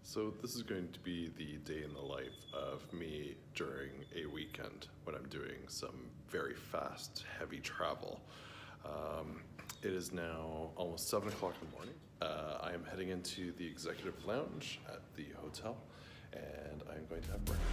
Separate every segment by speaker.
Speaker 1: So this is going to be the day in the life of me during a weekend when I'm doing some very fast, heavy travel. It is now almost 7 o'clock in the morning. I am heading into the executive lounge at the hotel, and I'm going to have breakfast.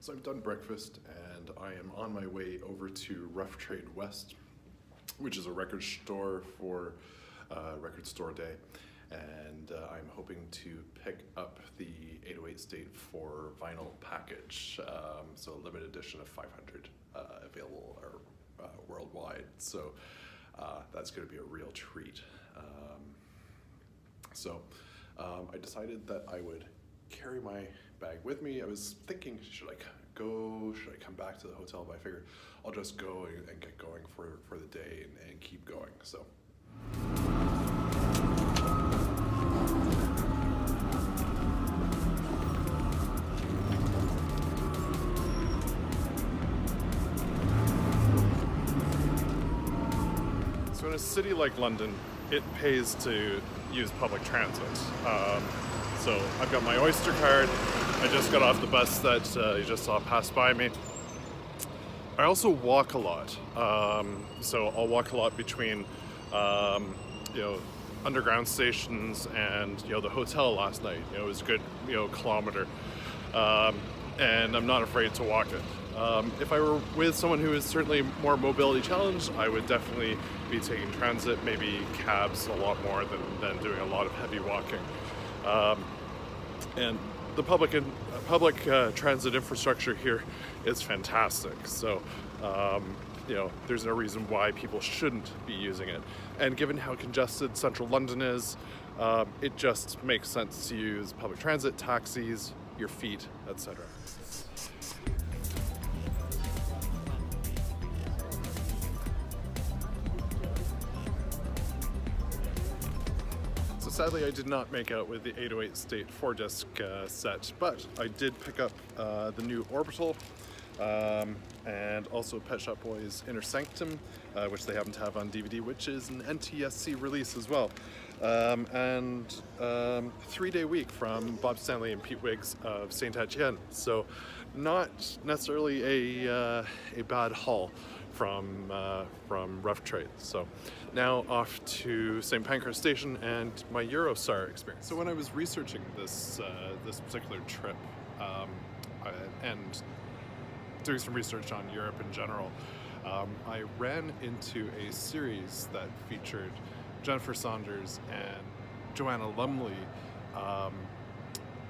Speaker 1: So I've done breakfast and I am on my way over to Rough Trade West, which is a record store for Record Store Day, and I'm hoping to pick up the 808 State for vinyl package, so a limited edition of 500 available worldwide. So that's going to be a real treat. I decided that I would carry my bag with me. I was thinking, should I come back to the hotel? But I figured I'll just go and get going for the day and keep going. So. So in a city like London, it pays to use public transit. So I've got my Oyster card. I just got off the bus that you just saw pass by me. I also walk a lot. So I'll walk a lot between, underground stations and, the hotel last night. It was a good, kilometer. And I'm not afraid to walk it. If I were with someone who is certainly more mobility challenged, I would definitely be taking transit, maybe cabs a lot more than doing a lot of heavy walking. And the public transit infrastructure here is fantastic. So, there's no reason why people shouldn't be using it. And given how congested central London is, it just makes sense to use public transit, taxis, your feet, etc. Sadly, I did not make out with the 808 State 4-disc set, but I did pick up the new Orbital and also Pet Shop Boys Inner Sanctum, which they happen to have on DVD, which is an NTSC release as well. And 3-day week from Bob Stanley and Pete Wiggs of St Haçienda. So not necessarily a bad haul from Rough Trade. So now off to St Pancras station and my Eurostar experience. So when I was researching this particular trip and doing some research on Europe in general, I ran into a series that featured Jennifer Saunders and Joanna Lumley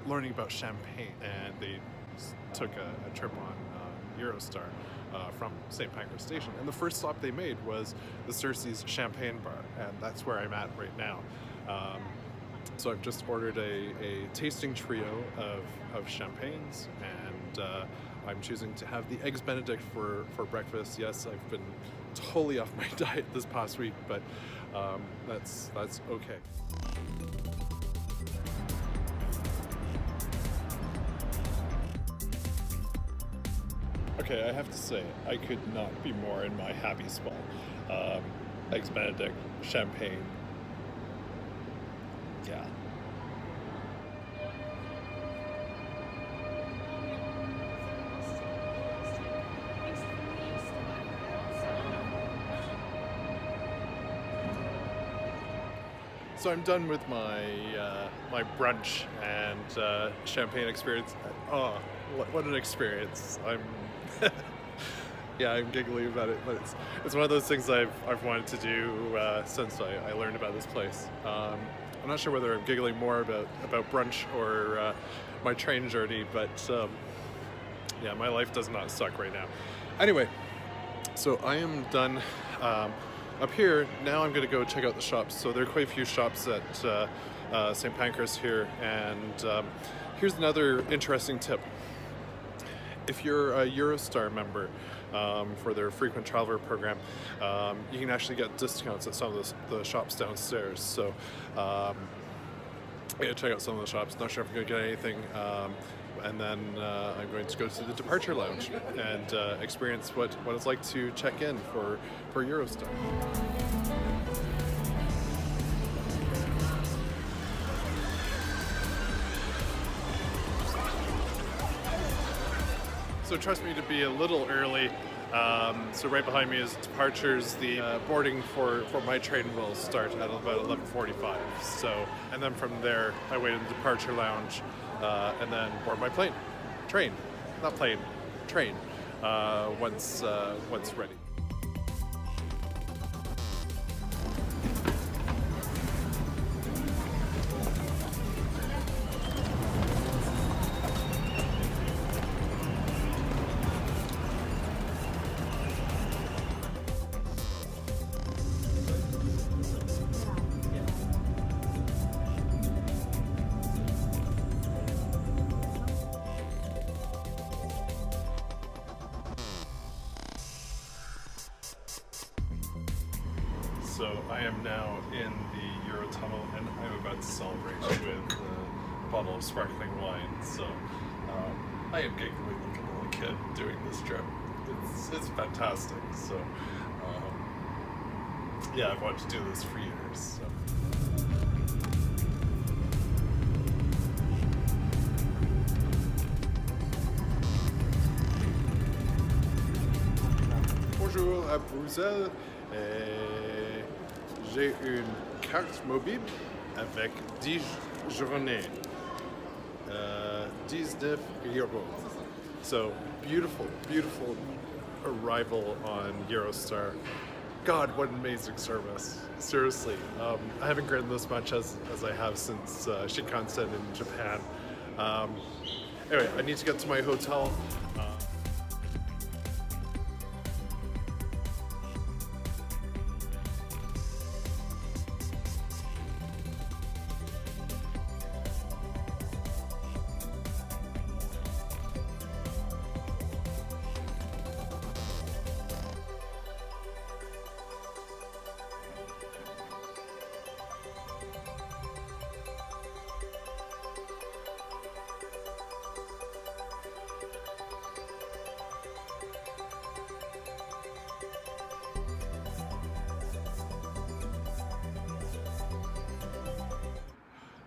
Speaker 1: learning about champagne, and they took a trip on Eurostar from St Pancras station, and the first stop they made was the Circe's Champagne Bar, and that's where I'm at right now. So I've just ordered a tasting trio of champagnes, and I'm choosing to have the Eggs Benedict for breakfast. Yes, I've been totally off my diet this past week, but that's okay. Okay, I have to say, I could not be more in my happy spot. Eggs Benedict, champagne. Yeah. So I'm done with my my brunch and champagne experience. Oh, what an experience! I'm giggling about it, but it's one of those things I've wanted to do since I learned about this place. I'm not sure whether I'm giggling more about brunch or my train journey, but my life does not suck right now. Anyway, so I am done up here. Now I'm going to go check out the shops. So there are quite a few shops at St Pancras here, and here's another interesting tip. If you're a Eurostar member for their frequent traveler program, you can actually get discounts at some of the shops downstairs. So I'm gonna check out some of the shops. Not sure if I'm gonna get anything. And then I'm going to go to the departure lounge and experience what it's like to check in for Eurostar. So trust me to be a little early. So right behind me is departures. The boarding for my train will start at about 11:45. So, and then from there, I wait in the departure lounge and then board my train, once ready. So I am now in the Eurotunnel and I'm about to celebrate with a bottle of sparkling wine. So I am giggling like a little kid doing this trip. It's fantastic. So yeah, I've wanted to do this for years. So. Bonjour à Bruxelles. J'ai une carte mobile avec 10 journées, 19 euros. So beautiful, beautiful arrival on Eurostar. God, what an amazing service. Seriously, I haven't grinned this much as I have since Shinkansen in Japan. Anyway, I need to get to my hotel.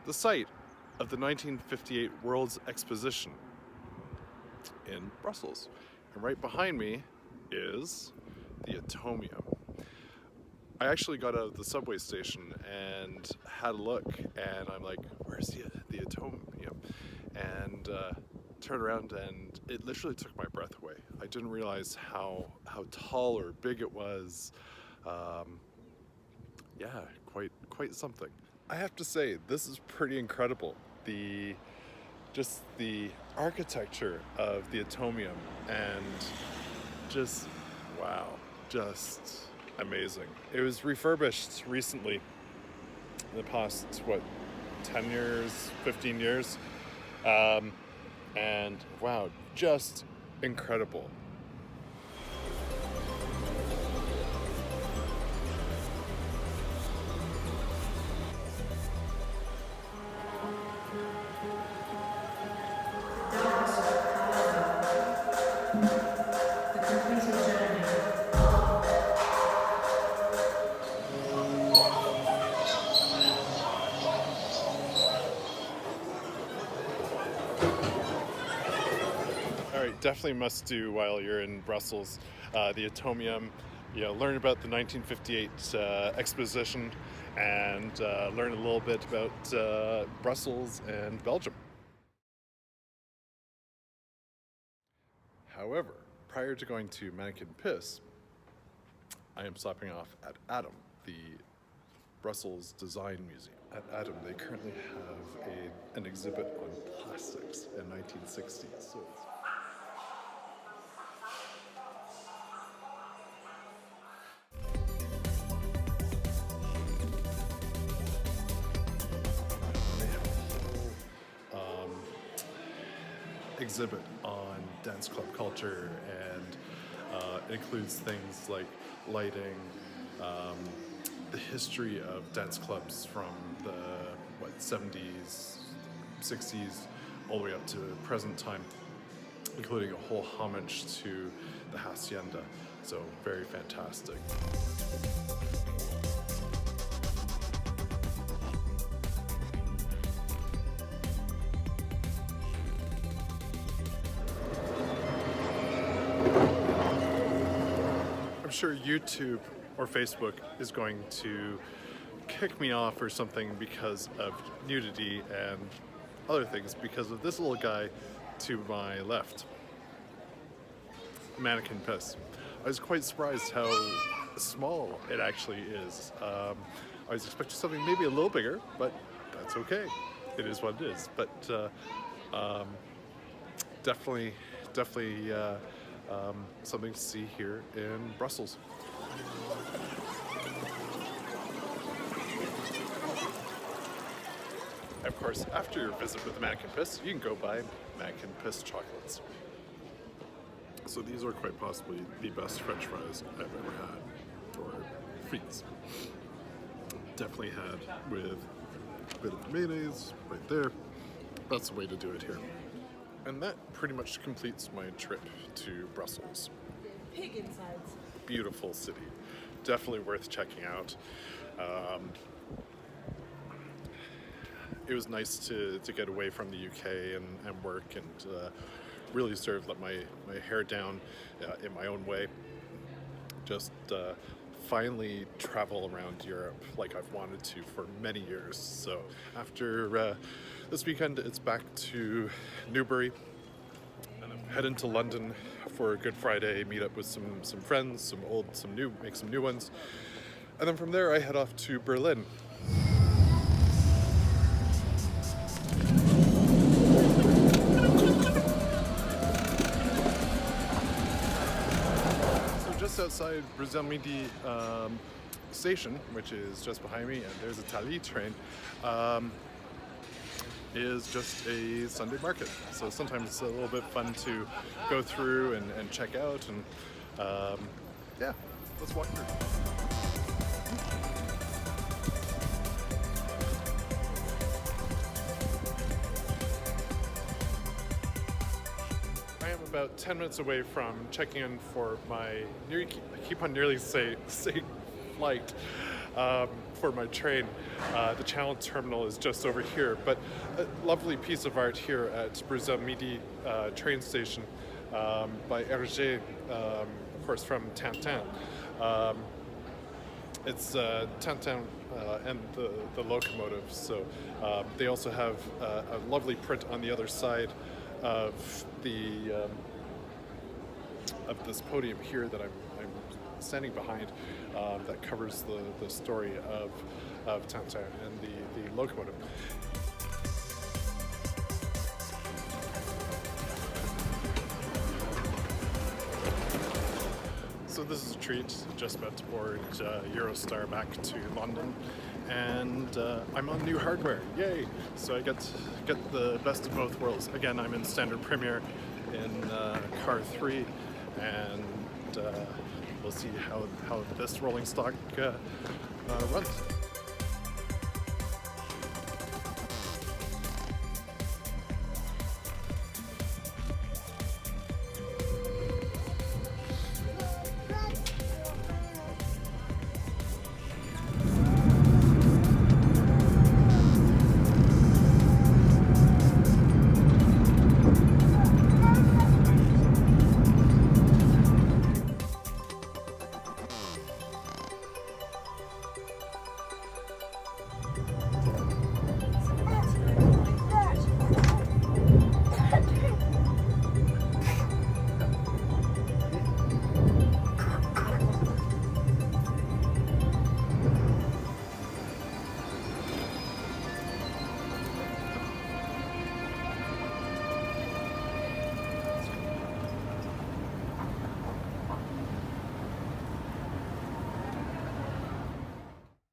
Speaker 1: The site of the 1958 World's Exposition in Brussels. And right behind me is the Atomium. I actually got out of the subway station and had a look, and I'm like, where's the Atomium? And turned around and it literally took my breath away. I didn't realize how tall or big it was. Yeah, quite something. I have to say, this is pretty incredible. Just the architecture of the Atomium, and just, wow, just amazing. It was refurbished recently, in the past, 10 years, 15 years, and wow, just incredible. Definitely must do while you're in Brussels. The Atomium, learn about the 1958 exposition and learn a little bit about Brussels and Belgium. However, prior to going to Manneken Pis, I am stopping off at Atomium, the Brussels Design Museum. At Atomium, they currently have an exhibit on plastics in 1960s. So exhibit on dance club culture, and it includes things like lighting, the history of dance clubs from the 70s, 60s, all the way up to present time, including a whole homage to the Haçienda. So very fantastic. I'm sure YouTube or Facebook is going to kick me off or something because of nudity and other things because of this little guy to my left. Manneken Pis. I was quite surprised how small it actually is. I was expecting something maybe a little bigger, but that's okay. It is what it is. But definitely something to see here in Brussels. Of course, after your visit with the Manneken Pis, you can go buy Manneken Pis chocolates. So these are quite possibly the best French fries I've ever had, or frites. Definitely had with a bit of mayonnaise right there. That's the way to do it here. And that pretty much completes my trip to Brussels.
Speaker 2: Pig insides.
Speaker 1: Beautiful city. Definitely worth checking out. It was nice to get away from the UK and work and really sort of let my hair down in my own way. Just finally travel around Europe like I've wanted to for many years. So after this weekend, it's back to Newbury, and I'm heading to London for a Good Friday meetup with some friends, some old, some new, make some new ones, and then from there I head off to Berlin. Just outside Brussels-Midi station, which is just behind me, and there's a Thalys train, is just a Sunday market. So sometimes it's a little bit fun to go through and check out, and yeah, let's walk through. About 10 minutes away from checking in for my I keep on nearly saying flight for my train. The Channel Terminal is just over here, but a lovely piece of art here at Brussels-Midi train station by Hergé, of course from Tintin. It's Tintin and the locomotive, so they also have a lovely print on the other side of this podium here that I'm standing behind, that covers the story of Tintin and the locomotive. So this is a treat, just about to board Eurostar back to London, and I'm on new hardware, yay! So I get the best of both worlds. Again, I'm in standard Premier in car 3, and we'll see how this rolling stock runs.